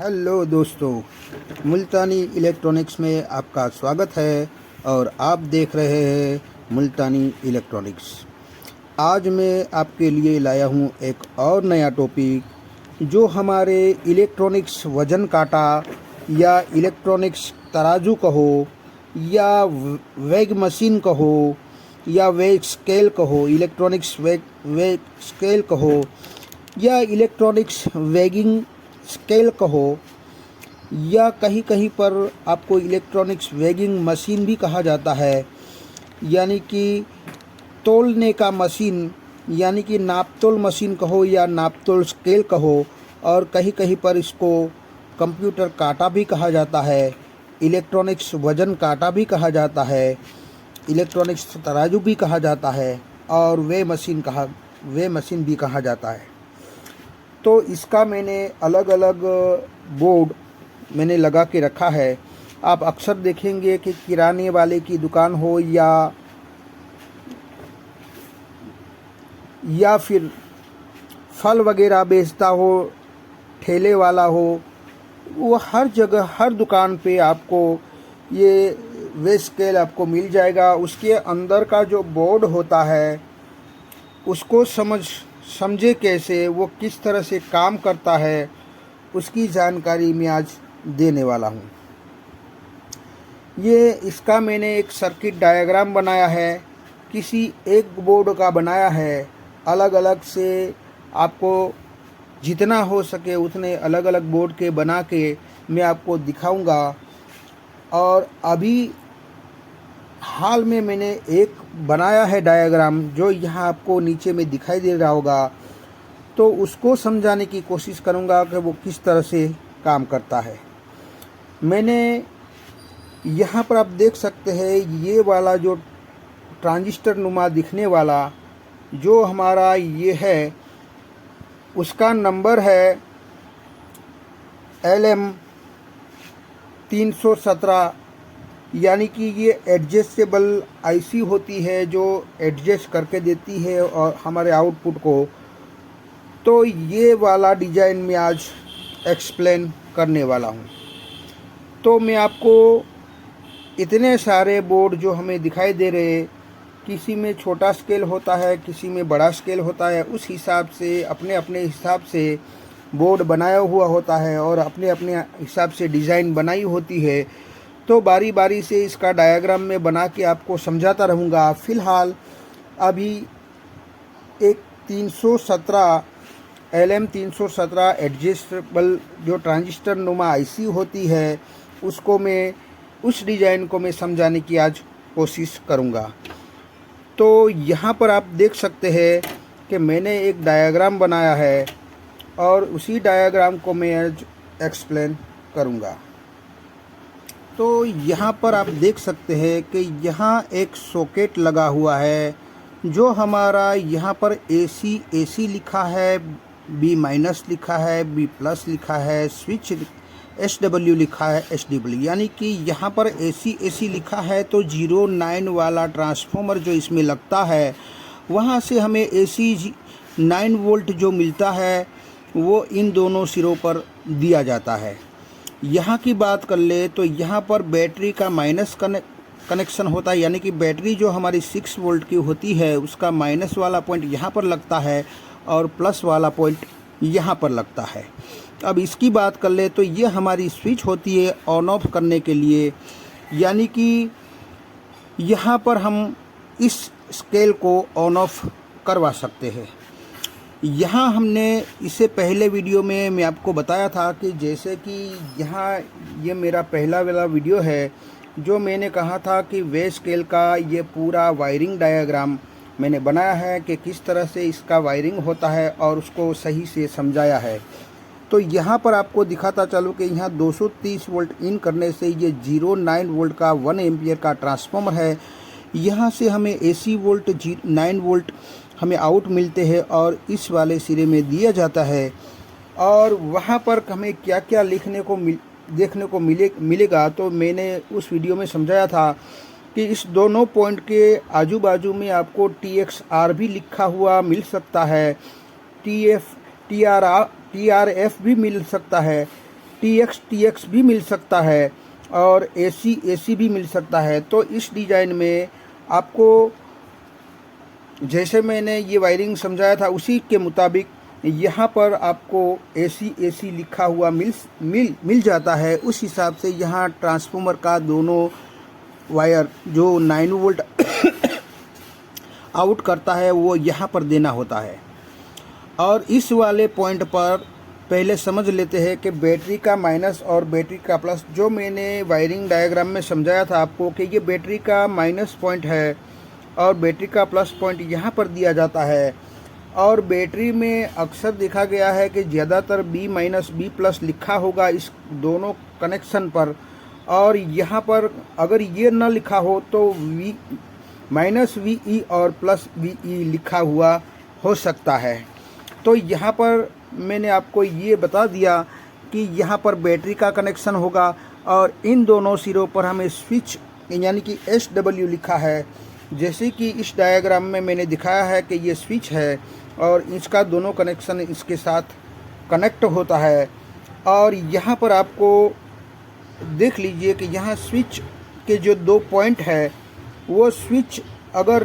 Hello दोस्तों, मुल्तानी electronics में आपका स्वागत है और आप देख रहे हैं मुल्तानी इलेक्ट्रॉनिक्स। आज मैं आपके लिए लाया हूँ एक और नया टॉपिक जो हमारे इलेक्ट्रॉनिक्स वज़न काटा या इलेक्ट्रॉनिक्स तराजू कहो या वेग मशीन कहो या वेग स्केल कहो, इलेक्ट्रॉनिक्स वेग स्केल कहो या इलेक्ट्रॉनिक्स वेगिंग स्केल कहो या कहीं कहीं पर आपको इलेक्ट्रॉनिक्स वेगिंग मशीन भी कहा जाता है, यानी कि तोलने का मशीन, यानी कि नापतोल मशीन कहो या नापतोल स्केल कहो। और कहीं कहीं पर इसको कंप्यूटर काटा भी कहा जाता है, इलेक्ट्रॉनिक्स वज़न काटा भी कहा जाता है, इलेक्ट्रॉनिक्स तराजू भी कहा जाता है और वे मशीन भी कहा जाता है। तो इसका मैंने अलग अलग बोर्ड मैंने लगा के रखा है। आप अक्सर देखेंगे कि किराने वाले की दुकान हो या फिर फल वगैरह बेचता हो, ठेले वाला हो, वो हर जगह हर दुकान पे आपको ये वे स्केल आपको मिल जाएगा। उसके अंदर का जो बोर्ड होता है उसको समझे कैसे, वो किस तरह से काम करता है, उसकी जानकारी मैं आज देने वाला हूँ। इसका मैंने एक सर्किट डायग्राम बनाया है, किसी एक बोर्ड का बनाया है। अलग अलग से आपको जितना हो सके उतने अलग अलग बोर्ड के बना के मैं आपको दिखाऊंगा। और अभी हाल में मैंने एक बनाया है डायग्राम जो यहाँ आपको नीचे में दिखाई दे रहा होगा, तो उसको समझाने की कोशिश करूँगा कि वो किस तरह से काम करता है। मैंने यहाँ पर आप देख सकते हैं ये वाला जो ट्रांजिस्टर नुमा दिखने वाला जो हमारा ये है, उसका नंबर है LM317, यानी कि ये एडजस्टेबल आईसी होती है जो एडजस्ट करके देती है और हमारे आउटपुट को। तो ये वाला डिज़ाइन में आज एक्सप्लेन करने वाला हूँ। तो मैं आपको इतने सारे बोर्ड जो हमें दिखाई दे रहे, किसी में छोटा स्केल होता है, किसी में बड़ा स्केल होता है, उस हिसाब से अपने अपने हिसाब से बोर्ड बनाया हुआ होता है और अपने अपने हिसाब से डिज़ाइन बनाई होती है। तो बारी बारी से इसका डायग्राम में बना के आपको समझाता रहूँगा। फ़िलहाल अभी एक 317 LM317 एडजस्टेबल जो ट्रांजिस्टर नुमा आईसी होती है, उस डिज़ाइन को मैं समझाने की आज कोशिश करूँगा। तो यहाँ पर आप देख सकते हैं कि मैंने एक डायग्राम बनाया है और उसी डायग्राम को मैं आज एक्सप्लेन करूँगा। तो यहाँ पर आप देख सकते हैं कि यहाँ एक सॉकेट लगा हुआ है जो हमारा यहाँ पर AC लिखा है, B- लिखा है, B+ लिखा है, स्विच SW लिखा है, SW, यानी कि यहाँ पर AC लिखा है। तो 09 वाला ट्रांसफॉर्मर जो इसमें लगता है वहाँ से हमें AC 9 वोल्ट जो मिलता है वो इन दोनों सिरों पर दिया जाता है। यहाँ की बात कर ले तो यहाँ पर बैटरी का माइनस कनेक्शन होता है, यानी कि बैटरी जो हमारी 6 वोल्ट की होती है उसका माइनस वाला पॉइंट यहाँ पर लगता है और प्लस वाला पॉइंट यहाँ पर लगता है। अब इसकी बात कर ले तो ये हमारी स्विच होती है ऑन ऑफ करने के लिए, यानी कि यहाँ पर हम इस स्केल को ऑन ऑफ करवा सकते हैं। यहाँ हमने इससे पहले वीडियो में मैं आपको बताया था कि जैसे कि यहाँ ये मेरा पहला वाला वीडियो है जो मैंने कहा था कि वे स्केल का ये पूरा वायरिंग डायग्राम मैंने बनाया है कि किस तरह से इसका वायरिंग होता है और उसको सही से समझाया है। तो यहाँ पर आपको दिखाता चलो कि यहाँ 230 वोल्ट इन करने से ये 09 वोल्ट का 1 एम्पियर का ट्रांसफॉर्मर है। यहाँ से हमें AC वोल्ट 9 वोल्ट हमें आउट मिलते हैं और इस वाले सिरे में दिया जाता है। और वहाँ पर हमें क्या क्या देखने को मिलेगा, तो मैंने उस वीडियो में समझाया था कि इस दोनों पॉइंट के आजू बाजू में आपको TXR भी लिखा हुआ मिल सकता है, TRF भी मिल सकता है। TX भी मिल सकता है और AC भी मिल सकता है। तो इस डिज़ाइन में आपको जैसे मैंने ये वायरिंग समझाया था उसी के मुताबिक यहाँ पर आपको AC लिखा हुआ मिल जाता है। उस हिसाब से यहाँ ट्रांसफार्मर का दोनों वायर जो 9 वोल्ट आउट करता है वो यहाँ पर देना होता है। और इस वाले पॉइंट पर पहले समझ लेते हैं कि बैटरी का माइनस और बैटरी का प्लस, जो मैंने वायरिंग डायग्राम में समझाया था आपको कि ये बैटरी का माइनस पॉइंट है और बैटरी का प्लस पॉइंट यहाँ पर दिया जाता है। और बैटरी में अक्सर देखा गया है कि ज़्यादातर B- B+ लिखा होगा इस दोनों कनेक्शन पर, और यहाँ पर अगर ये न लिखा हो तो -VE और +VE लिखा हुआ हो सकता है। तो यहाँ पर मैंने आपको ये बता दिया कि यहाँ पर बैटरी का कनेक्शन होगा और इन दोनों सिरों पर हमें स्विच यानी कि SW लिखा है। जैसे कि इस डायग्राम में मैंने दिखाया है कि ये स्विच है और इसका दोनों कनेक्शन इसके साथ कनेक्ट होता है। और यहाँ पर आपको देख लीजिए कि यहाँ स्विच के जो 2 पॉइंट है वो स्विच अगर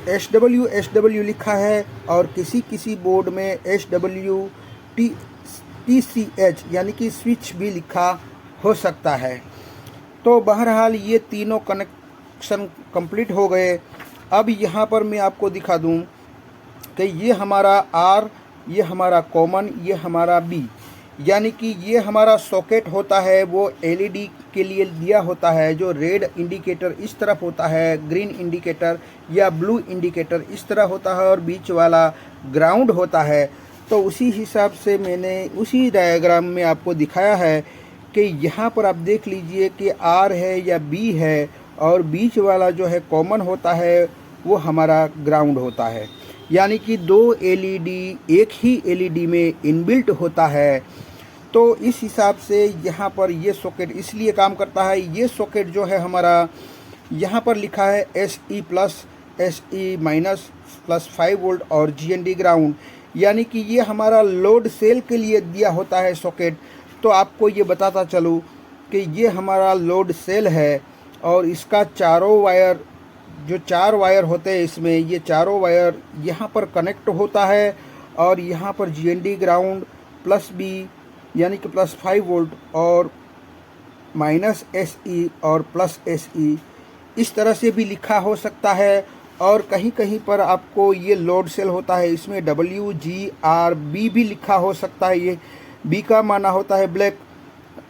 SW लिखा है और किसी बोर्ड में TCH यानी कि स्विच भी लिखा हो सकता है। तो बहरहाल ये तीनों कनेक्शन कंप्लीट हो गए। अब यहाँ पर मैं आपको दिखा दूँ कि ये हमारा R, ये हमारा कॉमन, ये हमारा B, यानी कि ये हमारा सॉकेट होता है वो LED के लिए दिया होता है। जो रेड इंडिकेटर इस तरफ होता है, ग्रीन इंडिकेटर या ब्लू इंडिकेटर इस तरह होता है और बीच वाला ग्राउंड होता है। तो उसी हिसाब से मैंने उसी डायग्राम में आपको दिखाया है कि यहाँ पर आप देख लीजिए कि R है या B है और बीच वाला जो है कॉमन होता है वो हमारा ग्राउंड होता है। यानी कि 2 LED एक ही LED में इनबिल्ट होता है। तो इस हिसाब से यहाँ पर ये सॉकेट इसलिए काम करता है। ये सॉकेट जो है हमारा यहाँ पर लिखा है SE+, SE- +5 वोल्ट और GND ग्राउंड, यानी कि ये हमारा लोड सेल के लिए दिया होता है सॉकेट। तो आपको ये बताता चलूँ कि ये हमारा लोड सेल है और इसका चारों वायर जो 4 वायर होते हैं इसमें, ये चारों वायर यहाँ पर कनेक्ट होता है और यहाँ पर GND ग्राउंड +B यानी कि +5 वोल्ट और -SE और +SE इस तरह से भी लिखा हो सकता है। और कहीं कहीं पर आपको ये लोड सेल होता है, इसमें WGRB भी लिखा हो सकता है। ये B का माना होता है ब्लैक,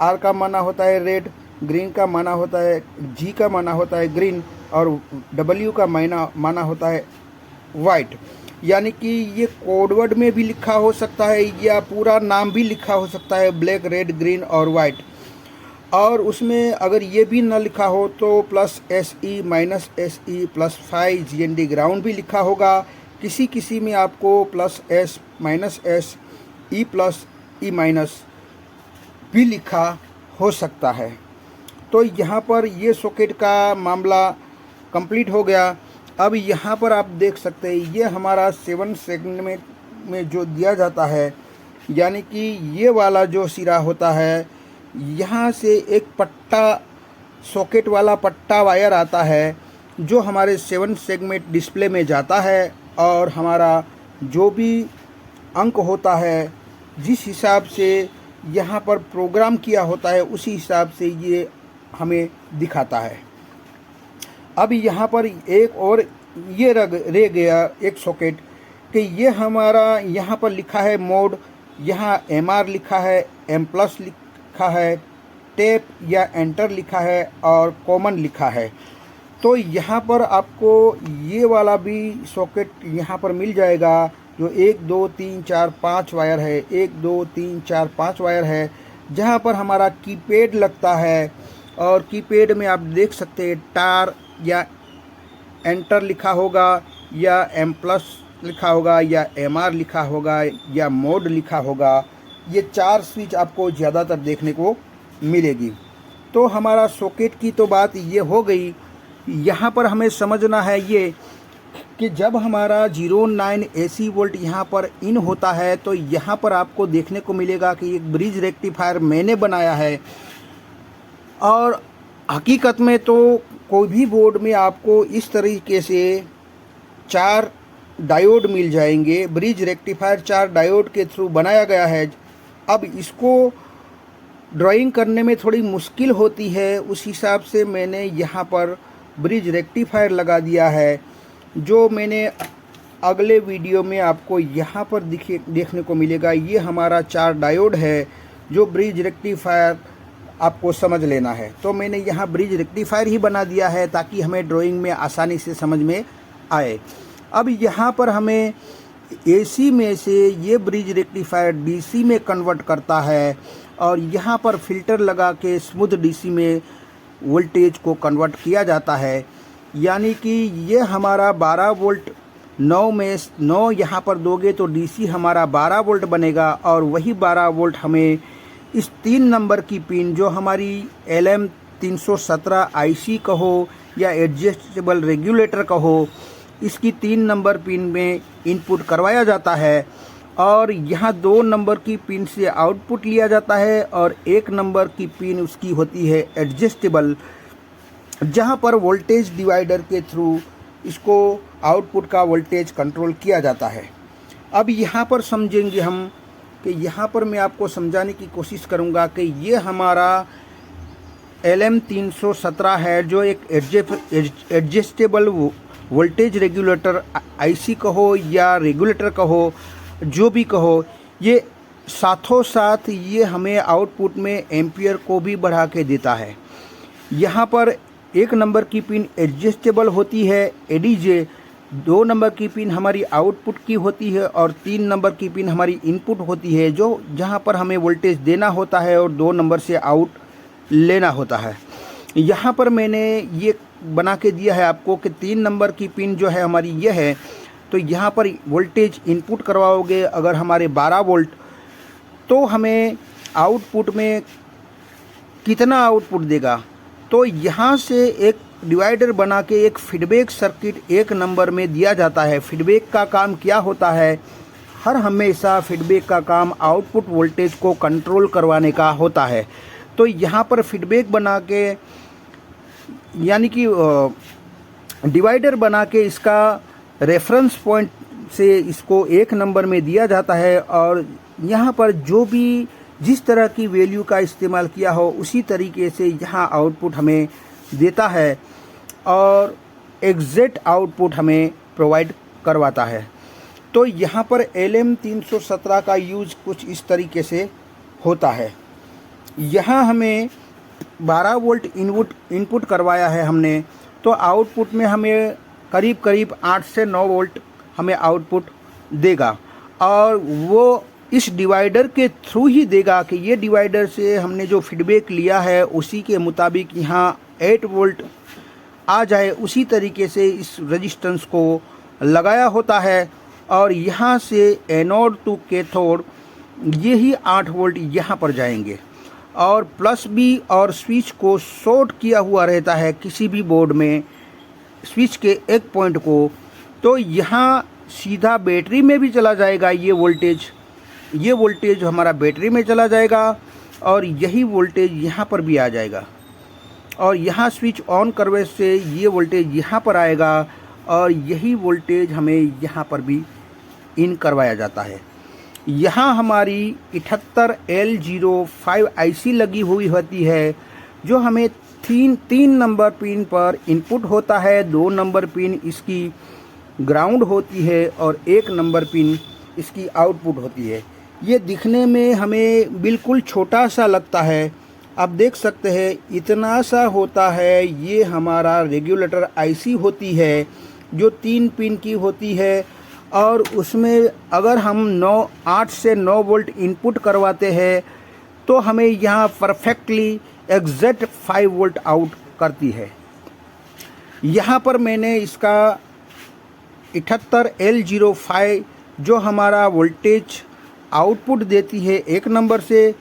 R का माना होता है रेड, ग्रीन का माना होता है, G का माना होता है ग्रीन और W का माना होता है वाइट। यानी कि ये कोडवर्ड में भी लिखा हो सकता है या पूरा नाम भी लिखा हो सकता है, ब्लैक, रेड, ग्रीन और वाइट। और उसमें अगर ये भी ना लिखा हो तो +SE -SE +5 GND ग्राउंड भी लिखा होगा। किसी में आपको +S -S E+E- भी लिखा हो सकता है। तो यहाँ पर ये सॉकेट का मामला कंप्लीट हो गया। अब यहाँ पर आप देख सकते हैं ये हमारा 7 सेगमेंट में जो दिया जाता है, यानी कि ये वाला जो सिरा होता है यहाँ से एक पट्टा सॉकेट वाला पट्टा वायर आता है जो हमारे 7 सेगमेंट डिस्प्ले में जाता है और हमारा जो भी अंक होता है जिस हिसाब से यहाँ पर प्रोग्राम किया होता है उसी हिसाब से ये हमें दिखाता है। अब यहाँ पर एक और ये रह गया एक सॉकेट कि ये हमारा यहाँ पर लिखा है मोड, यहाँ MR लिखा है, M+ लिखा है, टेप या एंटर लिखा है और कॉमन लिखा है। तो यहाँ पर आपको ये वाला भी सॉकेट यहाँ पर मिल जाएगा जो 1 2 3 4 5 वायर है, 1 2 3 4 5 वायर है, जहाँ पर हमारा कीपैड लगता है। और कीपैड में आप देख सकते हैं टार या एंटर लिखा होगा या M+ लिखा होगा या MR लिखा होगा या मोड लिखा होगा। ये 4 स्विच आपको ज़्यादातर देखने को मिलेगी। तो हमारा सॉकेट की तो बात ये हो गई। यहाँ पर हमें समझना है ये कि जब हमारा 09 AC वोल्ट यहाँ पर इन होता है तो यहाँ पर आपको देखने को मिलेगा कि एक ब्रिज रेक्टिफायर मैंने बनाया है। और हकीकत में तो कोई भी बोर्ड में आपको इस तरीके से 4 डायोड मिल जाएंगे। ब्रिज रेक्टिफायर 4 डायोड के थ्रू बनाया गया है। अब इसको ड्राइंग करने में थोड़ी मुश्किल होती है, उस हिसाब से मैंने यहाँ पर ब्रिज रेक्टिफायर लगा दिया है, जो मैंने अगले वीडियो में आपको यहाँ पर देखने को मिलेगा। ये हमारा 4 डायोड है जो ब्रिज रेक्टिफायर आपको समझ लेना है। तो मैंने यहाँ ब्रिज रेक्टिफायर ही बना दिया है ताकि हमें ड्राइंग में आसानी से समझ में आए। अब यहाँ पर हमें AC में से ये ब्रिज रेक्टिफायर DC में कन्वर्ट करता है और यहाँ पर फिल्टर लगा के स्मूथ DC में वोल्टेज को कन्वर्ट किया जाता है। यानी कि ये हमारा 12 वोल्ट 9 में 9 यहाँ पर दोगे तो DC हमारा 12 वोल्ट बनेगा और वही 12 वोल्ट हमें इस 3 नंबर की पिन जो हमारी LM317 IC कहो या एडजस्टेबल रेगुलेटर कहो, इसकी 3 नंबर पिन में इनपुट करवाया जाता है। और यहाँ 2 नंबर की पिन से आउटपुट लिया जाता है और 1 नंबर की पिन उसकी होती है एडजस्टेबल, जहाँ पर वोल्टेज डिवाइडर के थ्रू इसको आउटपुट का वोल्टेज कंट्रोल किया जाता है। अब यहाँ पर समझेंगे हम कि यहाँ पर मैं आपको समझाने की कोशिश करूँगा कि ये हमारा LM317 है जो एक एडजस्टेबल वोल्टेज रेगुलेटर IC कहो या रेगुलेटर कहो, जो भी कहो, ये साथों साथ ये हमें आउटपुट में एम्पियर को भी बढ़ा के देता है। यहाँ पर 1 नंबर की पिन एडजस्टेबल होती है ADJ, 2 नंबर की पिन हमारी आउटपुट की होती है और 3 नंबर की पिन हमारी इनपुट होती है, जो जहाँ पर हमें वोल्टेज देना होता है और 2 नंबर से आउट लेना होता है। यहाँ पर मैंने ये बना के दिया है आपको कि 3 नंबर की पिन जो है हमारी ये है, तो यहाँ पर वोल्टेज इनपुट करवाओगे अगर हमारे 12 वोल्ट, तो हमें आउटपुट में कितना आउटपुट देगा। तो यहाँ से एक डिवाइडर बना के एक फीडबैक सर्किट 1 नंबर में दिया जाता है। फीडबैक का काम क्या होता है? हर हमेशा फीडबैक का काम आउटपुट वोल्टेज को कंट्रोल करवाने का होता है। तो यहाँ पर फीडबैक बना के यानी कि डिवाइडर बना के इसका रेफरेंस पॉइंट से इसको 1 नंबर में दिया जाता है और यहाँ पर जो भी जिस तरह की वैल्यू का इस्तेमाल किया हो उसी तरीके से यहाँ आउटपुट हमें देता है और एग्जैक्ट आउटपुट हमें प्रोवाइड करवाता है। तो यहाँ पर LM317 का यूज़ कुछ इस तरीके से होता है। यहाँ हमें 12 वोल्ट इनपुट करवाया है हमने, तो आउटपुट में हमें करीब करीब 8 से 9 वोल्ट हमें आउटपुट देगा और वो इस डिवाइडर के थ्रू ही देगा कि ये डिवाइडर से हमने जो फीडबैक लिया है उसी के मुताबिक यहाँ 8 वोल्ट आ जाए, उसी तरीके से इस रेजिस्टेंस को लगाया होता है और यहाँ से एनोड टू कैथोड यही 8 वोल्ट यहाँ पर जाएंगे और प्लस बी और स्विच को शॉर्ट किया हुआ रहता है किसी भी बोर्ड में स्विच के एक पॉइंट को, तो यहाँ सीधा बैटरी में भी चला जाएगा ये वोल्टेज हमारा बैटरी में चला जाएगा और यही वोल्टेज यहाँ पर भी आ जाएगा और यहाँ स्विच ऑन करने से ये वोल्टेज यहाँ पर आएगा और यही वोल्टेज हमें यहाँ पर भी इन करवाया जाता है। यहाँ हमारी 78L05 IC लगी हुई होती है जो हमें 3 नंबर पिन पर इनपुट होता है, 2 नंबर पिन इसकी ग्राउंड होती है और 1 नंबर पिन इसकी आउटपुट होती है। ये दिखने में हमें बिल्कुल छोटा सा लगता है, आप देख सकते हैं इतना सा होता है। ये हमारा रेगुलेटर IC होती है जो 3 पिन की होती है और उसमें अगर हम 8 से 9 वोल्ट इनपुट करवाते हैं तो हमें यहाँ परफेक्टली एग्जैक्ट 5 वोल्ट आउट करती है। यहाँ पर मैंने इसका 78L05 जो हमारा वोल्टेज आउटपुट देती है 1 नंबर से,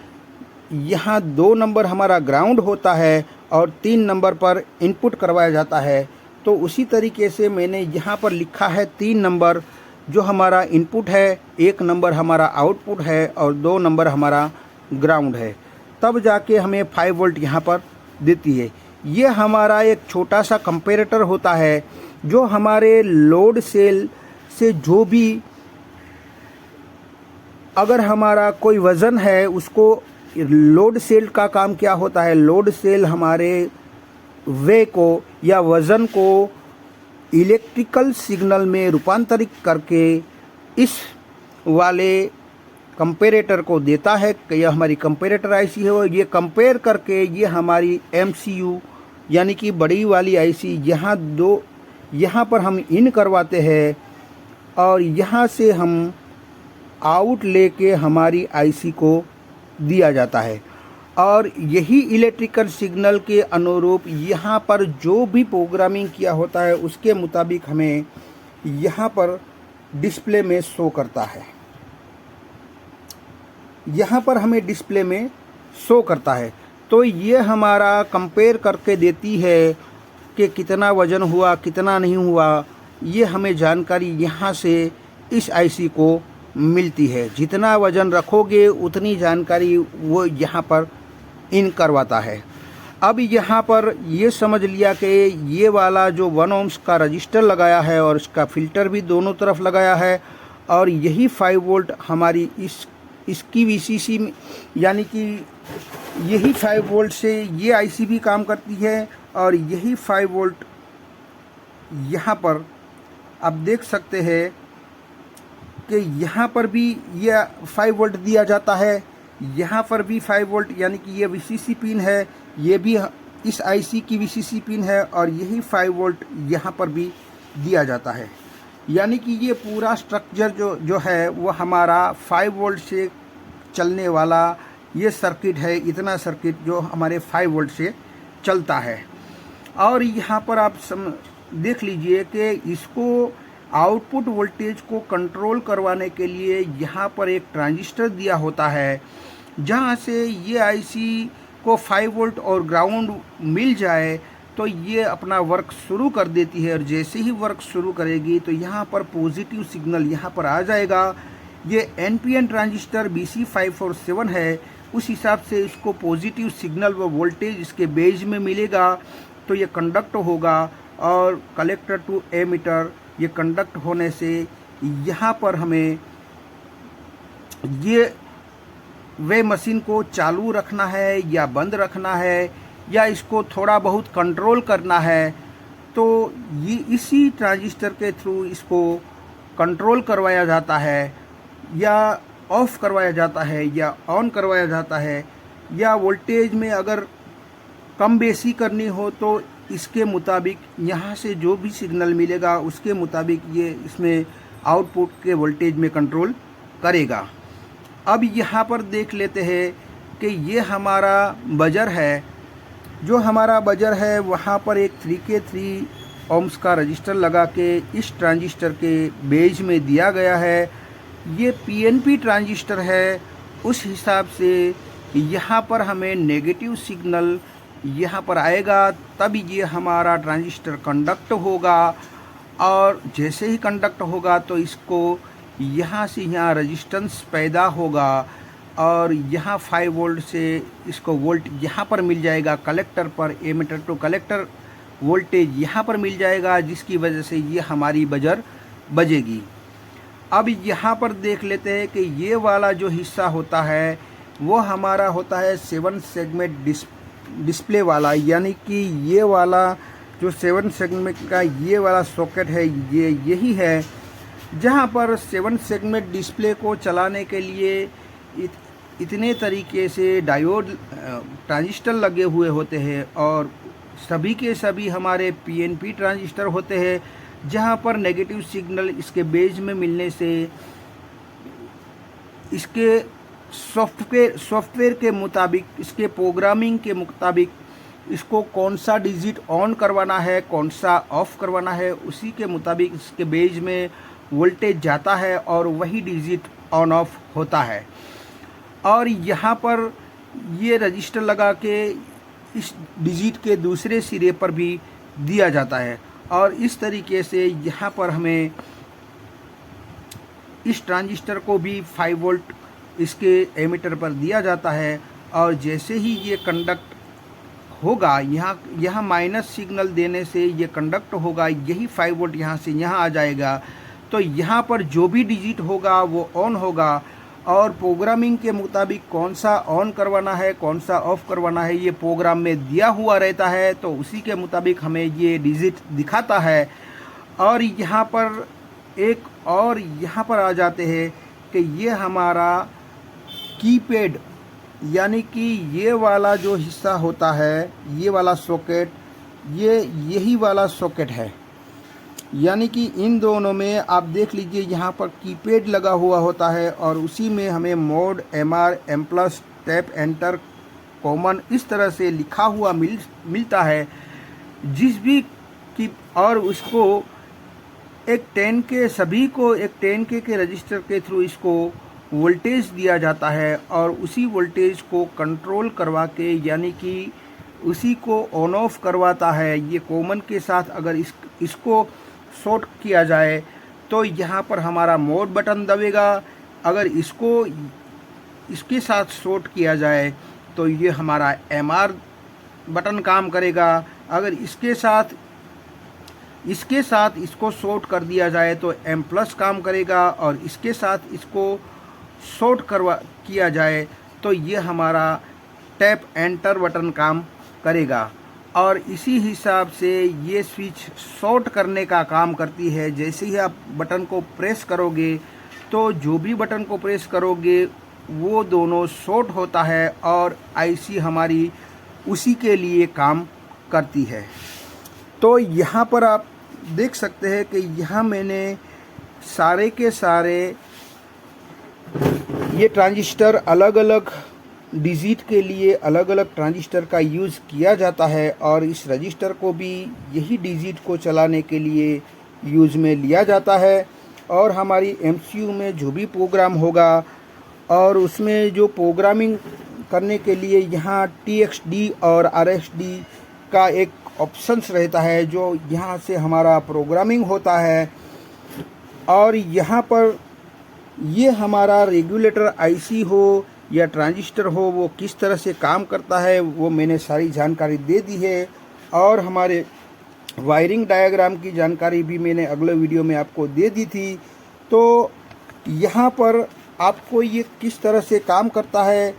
यहाँ 2 नंबर हमारा ग्राउंड होता है और 3 नंबर पर इनपुट करवाया जाता है तो उसी तरीके से मैंने यहाँ पर लिखा है 3 नंबर जो हमारा इनपुट है, 1 नंबर हमारा आउटपुट है और 2 नंबर हमारा ग्राउंड है, तब जाके हमें 5 वोल्ट यहाँ पर देती है। ये हमारा एक छोटा सा कंपैरेटर होता है जो हमारे लोड सेल से जो भी अगर हमारा कोई वज़न है उसको, लोड सेल का काम क्या होता है, लोड सेल हमारे वे को या वज़न को इलेक्ट्रिकल सिग्नल में रूपांतरित करके इस वाले कंपैरेटर को देता है कि यह हमारी कंपैरेटर आईसी है। और ये कंपेयर करके ये हमारी एमसीयू यानी कि बड़ी वाली आईसी यहाँ पर हम इन करवाते हैं और यहाँ से हम आउट लेके हमारी आईसी को दिया जाता है। और यही इलेक्ट्रिकल सिग्नल के अनुरूप यहाँ पर जो भी प्रोग्रामिंग किया होता है उसके मुताबिक हमें यहाँ पर डिस्प्ले में शो करता है, यहाँ पर हमें डिस्प्ले में शो करता है। तो ये हमारा कंपेयर करके देती है कि कितना वज़न हुआ कितना नहीं हुआ, ये हमें जानकारी यहाँ से इस आईसी को मिलती है। जितना वज़न रखोगे उतनी जानकारी वो यहाँ पर इन करवाता है। अब यहाँ पर ये समझ लिया कि ये वाला जो 1 ohms का रजिस्टर लगाया है और इसका फ़िल्टर भी दोनों तरफ लगाया है और यही 5 वोल्ट हमारी इसकी वीसीसी में, यानी कि यही 5 वोल्ट से ये आईसी भी काम करती है और यही 5 वोल्ट यहाँ पर आप देख सकते हैं कि यहाँ पर भी ये 5 वोल्ट दिया जाता है, यहाँ पर भी 5 वोल्ट, यानी कि ये वीसीसी पिन है, ये भी इस आईसी की वीसीसी पिन है और यही 5 वोल्ट यहाँ पर भी दिया जाता है। यानी कि ये पूरा स्ट्रक्चर जो है वो हमारा 5 वोल्ट से चलने वाला ये सर्किट है, इतना सर्किट जो हमारे 5 वोल्ट से चलता है। और यहाँ पर आप देख लीजिए कि इसको आउटपुट वोल्टेज को कंट्रोल करवाने के लिए यहाँ पर एक ट्रांजिस्टर दिया होता है, जहाँ से ये आईसी को 5 वोल्ट और ग्राउंड मिल जाए तो ये अपना वर्क शुरू कर देती है। और जैसे ही वर्क शुरू करेगी तो यहाँ पर पॉजिटिव सिग्नल यहाँ पर आ जाएगा। ये एनपीएन ट्रांजिस्टर BC547 है, उस हिसाब से इसको पॉजिटिव सिग्नल व वोल्टेज इसके बेज में मिलेगा तो ये कंडक्ट होगा और कलेक्टर टू एमीटर, ये कंडक्ट होने से यहाँ पर हमें ये वे मशीन को चालू रखना है या बंद रखना है या इसको थोड़ा बहुत कंट्रोल करना है, तो ये इसी ट्रांजिस्टर के थ्रू इसको कंट्रोल करवाया जाता है या ऑफ करवाया जाता है या ऑन करवाया जाता है। या वोल्टेज में अगर कम बेसी करनी हो तो इसके मुताबिक यहाँ से जो भी सिग्नल मिलेगा उसके मुताबिक ये इसमें आउटपुट के वोल्टेज में कंट्रोल करेगा। अब यहाँ पर देख लेते हैं कि ये हमारा बजर है, जो हमारा बजर है वहाँ पर एक 3K3 ohms का रजिस्टर लगा के इस ट्रांजिस्टर के बेज में दिया गया है। ये PNP ट्रांजिस्टर है, उस हिसाब से यहाँ पर हमें नेगेटिव सिग्नल यहाँ पर आएगा, तब ये हमारा ट्रांजिस्टर कंडक्ट होगा। और जैसे ही कंडक्ट होगा तो इसको यहाँ से यहाँ रेजिस्टेंस पैदा होगा और यहाँ 5 वोल्ट से इसको वोल्ट यहाँ पर मिल जाएगा कलेक्टर पर, एमीटर टू कलेक्टर वोल्टेज यहाँ पर मिल जाएगा, जिसकी वजह से ये हमारी बजर बजेगी। अब यहाँ पर देख लेते हैं कि ये वाला जो हिस्सा होता है वो हमारा होता है 7 सेगमेंट डिस्प्ले वाला, यानी कि ये वाला जो 7 सेगमेंट का ये वाला सॉकेट है ये यही है जहाँ पर 7 सेगमेंट डिस्प्ले को चलाने के लिए इतने तरीके से डायोड ट्रांजिस्टर लगे हुए होते हैं और सभी के सभी हमारे पीएनपी ट्रांजिस्टर होते हैं, जहाँ पर नेगेटिव सिग्नल इसके बेज में मिलने से इसके सॉफ्टवेयर के मुताबिक, इसके प्रोग्रामिंग के मुताबिक इसको कौन सा डिजिट ऑन करवाना है कौन सा ऑफ करवाना है, उसी के मुताबिक इसके बेज में वोल्टेज जाता है और वही डिजिट ऑन ऑफ होता है। और यहाँ पर ये रजिस्टर लगा के इस डिजिट के दूसरे सिरे पर भी दिया जाता है और इस तरीके से यहाँ पर हमें इस ट्रांजिस्टर को भी 5 वोल्ट इसके एमीटर पर दिया जाता है। और जैसे ही ये कंडक्ट होगा, यहाँ माइनस सिग्नल देने से ये कंडक्ट होगा, यही 5 वोल्ट यहाँ से यहाँ आ जाएगा। तो यहाँ पर जो भी डिजिट होगा वो ऑन होगा, और प्रोग्रामिंग के मुताबिक कौन सा ऑन करवाना है कौन सा ऑफ़ करवाना है ये प्रोग्राम में दिया हुआ रहता है। तो उसी के मुताबिक हमें ये डिजिट दिखाता है। और यहाँ पर एक और यहाँ पर आ जाते हैं कि ये हमारा कीपैड, यानी कि ये वाला जो हिस्सा होता है, ये वाला सॉकेट, यही वाला सॉकेट है। यानी कि इन दोनों में आप देख लीजिए यहाँ पर कीपैड लगा हुआ होता है, और उसी में हमें mode, MR, M+, tap enter, common इस तरह से लिखा हुआ मिलता है। जिस भी की और उसको एक 10K सभी को एक 10K के रजिस्टर के थ्रू इसको वोल्टेज दिया जाता है, और उसी वोल्टेज को कंट्रोल करवा के, यानी कि उसी को ऑन ऑफ करवाता है। ये कॉमन के साथ अगर इसको शॉर्ट किया जाए तो यहाँ पर हमारा मोड बटन दबेगा। अगर इसके साथ शॉर्ट किया जाए तो ये हमारा MR बटन काम करेगा। अगर इसके साथ इसको शॉर्ट कर दिया जाए तो M+ काम करेगा, और इसके साथ इसको शॉर्ट किया जाए तो ये हमारा टैप एंटर बटन काम करेगा। और इसी हिसाब से ये स्विच शॉर्ट करने का काम करती है। जैसे ही आप बटन को प्रेस करोगे तो जो भी बटन को प्रेस करोगे वो दोनों शॉर्ट होता है, और IC हमारी उसी के लिए काम करती है। तो यहाँ पर आप देख सकते हैं कि यहाँ मैंने सारे के सारे ये ट्रांजिस्टर अलग अलग डिजिट के लिए अलग अलग ट्रांजिस्टर का यूज़ किया जाता है, और इस रजिस्टर को भी यही डिजिट को चलाने के लिए यूज़ में लिया जाता है। और हमारी MCU में जो भी प्रोग्राम होगा, और उसमें जो प्रोग्रामिंग करने के लिए यहाँ TXD और RXD का एक ऑप्शंस रहता है, जो यहाँ से हमारा प्रोग्रामिंग होता है। और यहाँ पर ये हमारा रेगुलेटर IC हो या ट्रांजिस्टर हो, वो किस तरह से काम करता है वो मैंने सारी जानकारी दे दी है। और हमारे वायरिंग डायग्राम की जानकारी भी मैंने अगले वीडियो में आपको दे दी थी। तो यहाँ पर आपको ये किस तरह से काम करता है,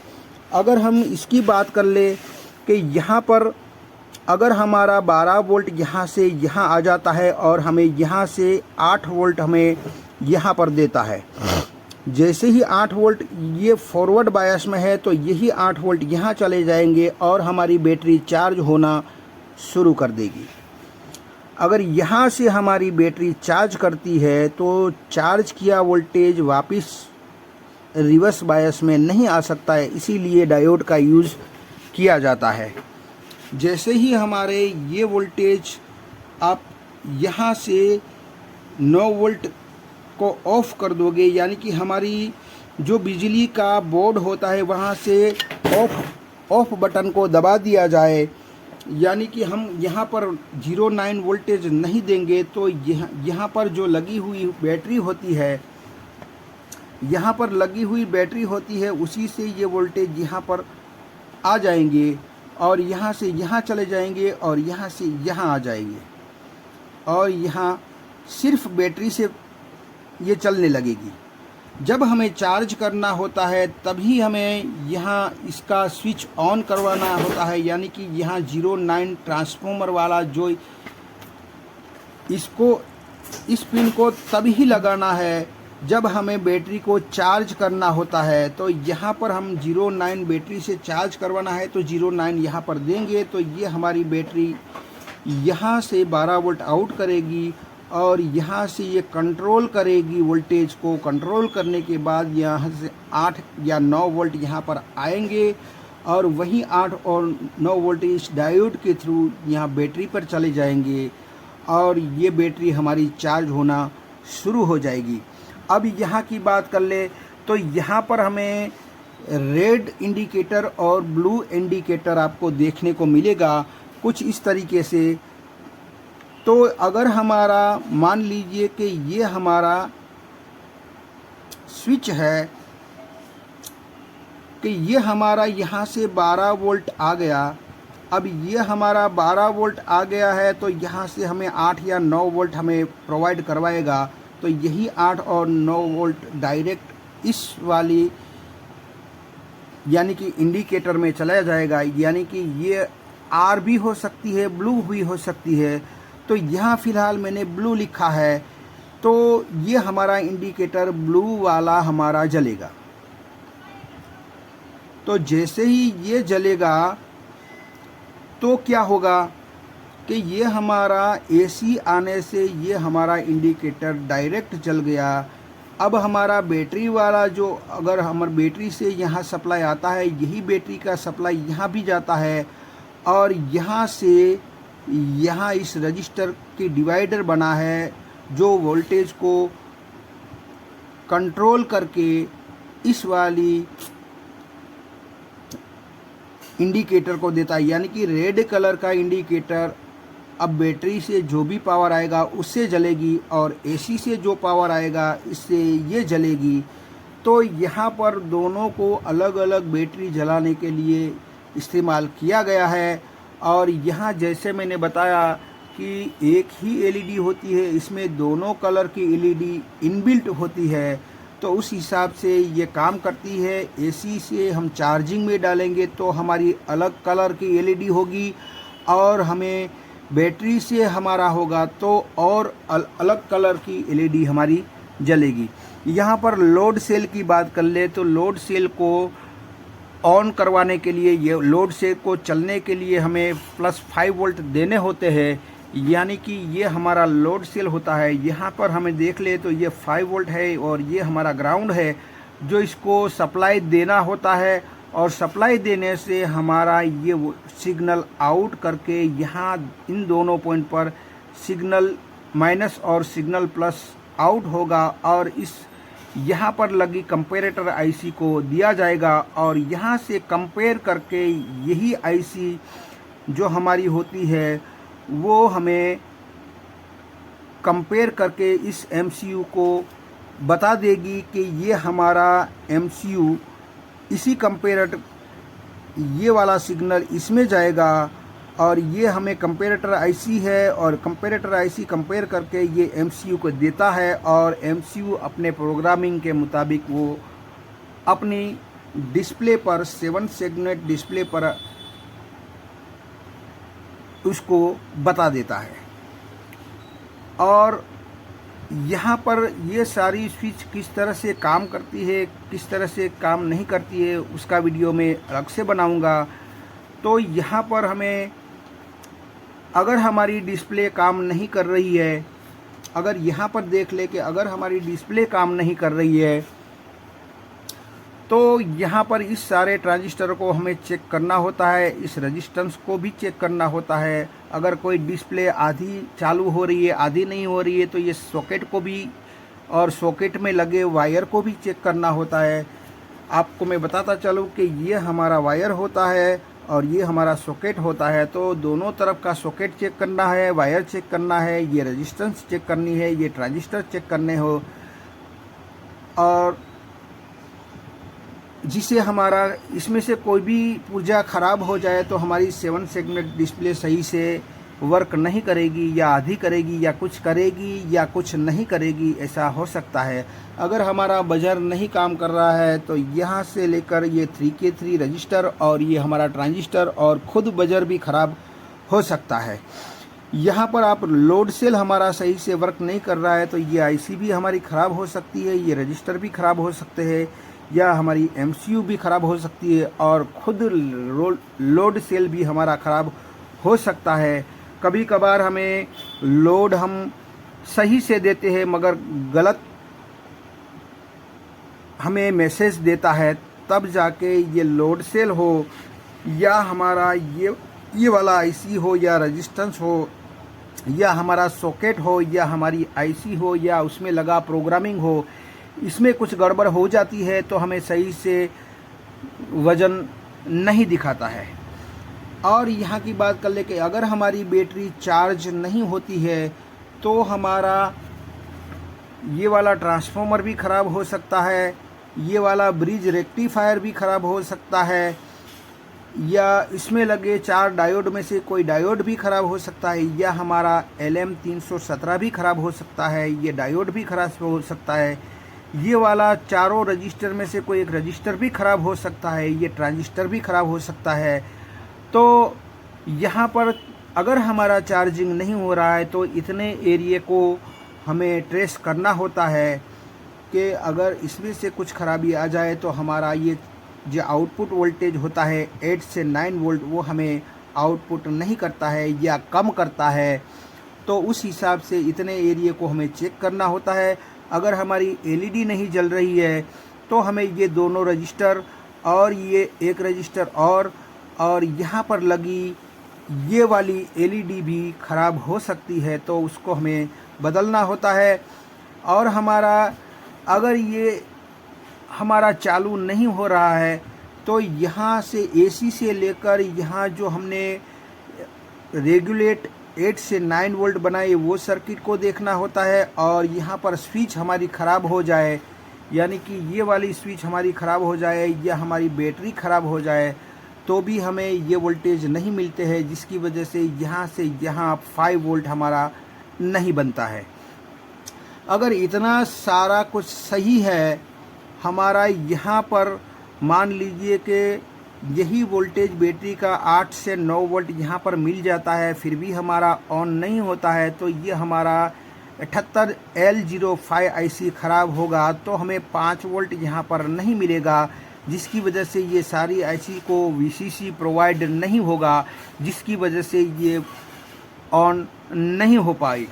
अगर हम इसकी बात कर ले कि यहाँ पर अगर हमारा 12 वोल्ट यहाँ से यहाँ आ जाता है, और हमें यहाँ से 8 वोल्ट हमें यहाँ पर देता है। जैसे ही 8 वोल्ट ये फॉरवर्ड बायस में है तो यही 8 वोल्ट यहाँ चले जाएंगे, और हमारी बैटरी चार्ज होना शुरू कर देगी। अगर यहाँ से हमारी बैटरी चार्ज करती है तो चार्ज किया वोल्टेज वापस रिवर्स बायस में नहीं आ सकता है, इसीलिए डायोड का यूज़ किया जाता है। जैसे ही हमारे ये वोल्टेज आप यहाँ से 9 वोल्ट को ऑफ़ कर दोगे, यानी कि हमारी जो बिजली का बोर्ड होता है वहाँ से ऑफ बटन को दबा दिया जाए, यानी कि हम यहाँ पर 0.9 वोल्टेज नहीं देंगे, तो यहाँ पर जो लगी हुई बैटरी होती है, यहाँ पर लगी हुई बैटरी होती है, उसी से ये वोल्टेज यहाँ पर आ जाएंगे, और यहाँ से यहाँ चले जाएंगे, और यहाँ से यहाँ आ जाएंगे, और यहाँ सिर्फ बैटरी से ये चलने लगेगी। जब हमें चार्ज करना होता है तभी हमें यहाँ इसका स्विच ऑन करवाना होता है, यानी कि यहाँ 0.9 ट्रांसफार्मर वाला जो इस पिन को तभी लगाना है जब हमें बैटरी को चार्ज करना होता है। तो यहाँ पर हम 0.9 बैटरी से चार्ज करवाना है तो 0.9 यहाँ पर देंगे, तो ये हमारी बैटरी यहाँ से 12 वोल्ट आउट करेगी, और यहाँ से ये कंट्रोल करेगी वोल्टेज को। कंट्रोल करने के बाद यहाँ से 8 या 9 वोल्ट यहाँ पर आएंगे, और वहीं 8 और 9 वोल्ट इस डायोड के थ्रू यहाँ बैटरी पर चले जाएंगे, और ये बैटरी हमारी चार्ज होना शुरू हो जाएगी। अब यहाँ की बात कर ले तो यहाँ पर हमें रेड इंडिकेटर और ब्लू इंडिकेटर आपको देखने को मिलेगा कुछ इस तरीके से। तो अगर हमारा मान लीजिए कि ये हमारा स्विच है कि ये हमारा यहाँ से 12 वोल्ट आ गया। अब ये हमारा 12 वोल्ट आ गया है तो यहाँ से हमें 8 या 9 वोल्ट हमें प्रोवाइड करवाएगा। तो यही 8 और 9 वोल्ट डायरेक्ट इस वाली यानी कि इंडिकेटर में चला जाएगा। यानी कि ये आर भी हो सकती है, ब्लू भी हो सकती है। तो यहाँ फ़िलहाल मैंने ब्लू लिखा है, तो ये हमारा इंडिकेटर ब्लू वाला हमारा जलेगा। तो जैसे ही ये जलेगा तो क्या होगा कि ये हमारा एसी आने से ये हमारा इंडिकेटर डायरेक्ट जल गया। अब हमारा बैटरी वाला जो अगर हमारे बैटरी से यहाँ सप्लाई आता है, यही बैटरी का सप्लाई यहाँ भी जाता है और यहाँ से यहाँ इस रजिस्टर के डिवाइडर बना है जो वोल्टेज को कंट्रोल करके इस वाली इंडिकेटर को देता है। यानी कि रेड कलर का इंडिकेटर अब बैटरी से जो भी पावर आएगा उससे जलेगी और एसी से जो पावर आएगा इससे ये जलेगी। तो यहाँ पर दोनों को अलग अलग बैटरी जलाने के लिए इस्तेमाल किया गया है। और यहाँ जैसे मैंने बताया कि एक ही एलईडी होती है, इसमें दोनों कलर की एलईडी इनबिल्ट होती है, तो उस हिसाब से ये काम करती है। एसी से हम चार्जिंग में डालेंगे तो हमारी अलग कलर की एलईडी होगी और हमें बैटरी से हमारा होगा तो और अलग कलर की एलईडी हमारी जलेगी। यहाँ पर लोड सेल की बात कर ले तो लोड सेल को ऑन करवाने के लिए, ये लोड सेल को चलने के लिए हमें +5 वोल्ट देने होते हैं। यानी कि ये हमारा लोड सेल होता है। यहाँ पर हमें देख ले तो ये 5 वोल्ट है और ये हमारा ग्राउंड है जो इसको सप्लाई देना होता है। और सप्लाई देने से हमारा ये सिग्नल आउट करके यहाँ इन दोनों पॉइंट पर सिग्नल माइनस और सिग्नल प्लस आउट होगा और इस यहाँ पर लगी कंपेरेटर आईसी को दिया जाएगा। और यहाँ से कंपेयर करके यही आईसी जो हमारी होती है वो हमें कंपेयर करके इस एमसीयू को बता देगी कि ये हमारा एमसीयू इसी कंपेरेटर ये वाला सिग्नल इसमें जाएगा और ये हमें कंपेरेटर आईसी है और कंपेरेटर आईसी कंपेयर करके ये एमसीयू को देता है और एमसीयू अपने प्रोग्रामिंग के मुताबिक वो अपनी डिस्प्ले पर 7 सेगमेंट डिस्प्ले पर उसको बता देता है। और यहाँ पर ये सारी स्विच किस तरह से काम करती है, किस तरह से काम नहीं करती है, उसका वीडियो मैं अलग से बनाऊंगा। तो यहाँ पर हमें अगर हमारी डिस्प्ले काम नहीं कर रही है, अगर यहाँ पर देख ले कि अगर हमारी डिस्प्ले काम नहीं कर रही है तो यहाँ पर इस सारे ट्रांजिस्टर को हमें चेक करना होता है, इस रेजिस्टेंस को भी चेक करना होता है। अगर कोई डिस्प्ले आधी चालू हो रही है आधी नहीं हो रही है तो ये सॉकेट को भी और सॉकेट में लगे वायर को भी चेक करना होता है। आपको मैं बताता चलूँ कि ये हमारा वायर होता है और ये हमारा सॉकेट होता है। तो दोनों तरफ का सॉकेट चेक करना है, वायर चेक करना है, ये रेजिस्टेंस चेक करनी है, ये ट्रांजिस्टर चेक करने हो और जिससे हमारा इसमें से कोई भी पुर्जा ख़राब हो जाए तो हमारी 7 सेगमेंट डिस्प्ले सही से वर्क नहीं करेगी या आधी करेगी या कुछ करेगी या कुछ नहीं करेगी, ऐसा हो सकता है। अगर हमारा बजर नहीं काम कर रहा है तो यहाँ से लेकर ये 3K3 रजिस्टर और ये हमारा ट्रांजिस्टर और ख़ुद बजर भी ख़राब हो सकता है। यहाँ पर आप लोड सेल हमारा सही से वर्क नहीं कर रहा है तो ये आईसी भी हमारी ख़राब हो सकती है, ये रजिस्टर भी ख़राब हो सकते हैं या हमारी एमसीयू भी ख़राब हो सकती है और ख़ुद लोड सेल भी हमारा ख़राब हो सकता है। कभी कभार हमें लोड हम सही से देते हैं मगर गलत हमें मैसेज देता है, तब जाके ये लोड सेल हो या हमारा ये वाला आईसी हो या रेजिस्टेंस हो या हमारा सॉकेट हो या हमारी आईसी हो या उसमें लगा प्रोग्रामिंग हो, इसमें कुछ गड़बड़ हो जाती है तो हमें सही से वज़न नहीं दिखाता है। और यहाँ की बात कर ले कि अगर हमारी बैटरी चार्ज नहीं होती है तो हमारा ये वाला ट्रांसफार्मर भी ख़राब हो सकता है, ये वाला ब्रिज रेक्टिफायर भी ख़राब हो सकता है, या इसमें लगे 4 डायोड में से कोई डायोड भी ख़राब हो सकता है, या हमारा LM317 भी ख़राब हो सकता है, ये डायोड भी ख़राब हो सकता है, ये वाला चारों रजिस्टर में से कोई एक रजिस्टर भी ख़राब हो सकता है, ये ट्रांजिस्टर भी ख़राब हो सकता है। तो यहाँ पर अगर हमारा चार्जिंग नहीं हो रहा है तो इतने एरिया को हमें ट्रेस करना होता है कि अगर इसमें से कुछ खराबी आ जाए तो हमारा ये जो आउटपुट वोल्टेज होता है 8 से 9 वोल्ट वो हमें आउटपुट नहीं करता है या कम करता है। तो उस हिसाब से इतने एरिया को हमें चेक करना होता है। अगर हमारी LED नहीं जल रही है तो हमें ये दोनों रजिस्टर और ये एक रजिस्टर और यहाँ पर लगी ये वाली LED भी ख़राब हो सकती है, तो उसको हमें बदलना होता है। और हमारा अगर ये हमारा चालू नहीं हो रहा है तो यहाँ से AC से लेकर यहाँ जो हमने रेगुलेट 8 से 9 वोल्ट बनाए वो सर्किट को देखना होता है। और यहाँ पर स्विच हमारी ख़राब हो जाए, यानी कि ये वाली स्विच हमारी ख़राब हो जाए या हमारी बैटरी ख़राब हो जाए तो भी हमें ये वोल्टेज नहीं मिलते हैं, जिसकी वजह से यहाँ 5 वोल्ट हमारा नहीं बनता है। अगर इतना सारा कुछ सही है, हमारा यहाँ पर मान लीजिए कि यही वोल्टेज बैटरी का 8 से 9 वोल्ट यहाँ पर मिल जाता है, फिर भी हमारा ऑन नहीं होता है, तो ये हमारा 78L05 IC ख़राब होगा, तो हमें 5 वोल्ट यहाँ पर नहीं मिलेगा, जिसकी वजह से ये सारी IC को VCC प्रोवाइड नहीं होगा, जिसकी वजह से ये ऑन नहीं हो पाई।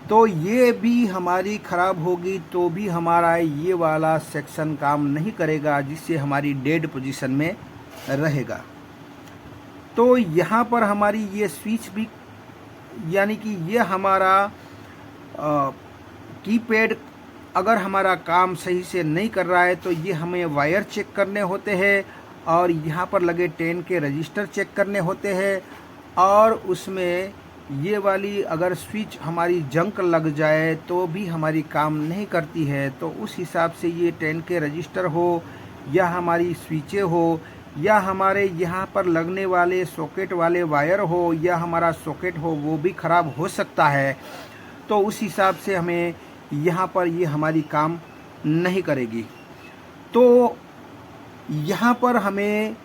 तो ये भी हमारी ख़राब होगी तो भी हमारा ये वाला सेक्शन काम नहीं करेगा, जिससे हमारी डेड पोजीशन में रहेगा। तो यहाँ पर हमारी ये स्विच भी, यानी कि ये हमारा कीपैड अगर हमारा काम सही से नहीं कर रहा है तो ये हमें वायर चेक करने होते हैं और यहाँ पर लगे 10 के रजिस्टर चेक करने होते हैं। और उसमें ये वाली अगर स्विच हमारी जंक लग जाए तो भी हमारी काम नहीं करती है, तो उस हिसाब से ये 10 के रजिस्टर हो या हमारी स्विचें हो या हमारे यहाँ पर लगने वाले सॉकेट वाले वायर हो या हमारा सॉकेट हो, वो भी ख़राब हो सकता है। तो उस हिसाब से हमें यहाँ पर ये हमारी काम नहीं करेगी। तो यहाँ पर हमें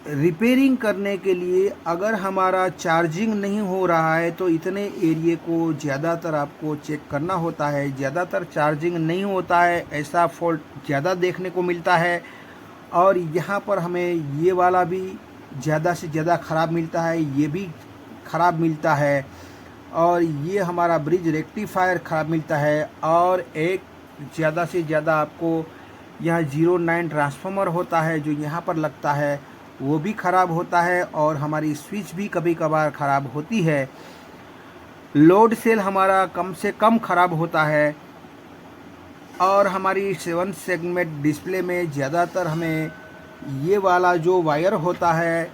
रिपेयरिंग करने के लिए अगर हमारा चार्जिंग नहीं हो रहा है तो इतने एरिया को ज़्यादातर आपको चेक करना होता है। ज़्यादातर चार्जिंग नहीं होता है, ऐसा फॉल्ट ज़्यादा देखने को मिलता है। और यहाँ पर हमें ये वाला भी ज़्यादा से ज़्यादा ख़राब मिलता है, ये भी ख़राब मिलता है, और ये हमारा ब्रिज रेक्टिफायर ख़राब मिलता है। और एक ज़्यादा से ज़्यादा आपको यहाँ 09 ट्रांसफार्मर होता है जो यहाँ पर लगता है, वो भी ख़राब होता है। और हमारी स्विच भी कभी कभार ख़राब होती है। लोड सेल हमारा कम से कम ख़राब होता है। और हमारी 7 सेगमेंट डिस्प्ले में ज़्यादातर हमें ये वाला जो वायर होता है,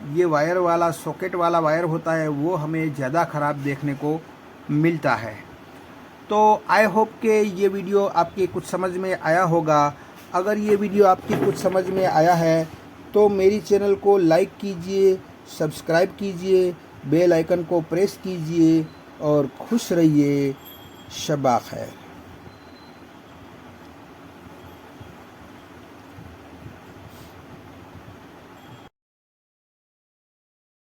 ये वायर वाला सॉकेट वाला वायर होता है, वो हमें ज़्यादा ख़राब देखने को मिलता है। तो आई होप कि ये वीडियो आपके कुछ समझ में आया होगा। अगर ये वीडियो आपकी कुछ समझ में आया है तो मेरी चैनल को लाइक कीजिए, सब्सक्राइब कीजिए, बेल आइकन को प्रेस कीजिए और खुश रहिए। शब्बा खैर।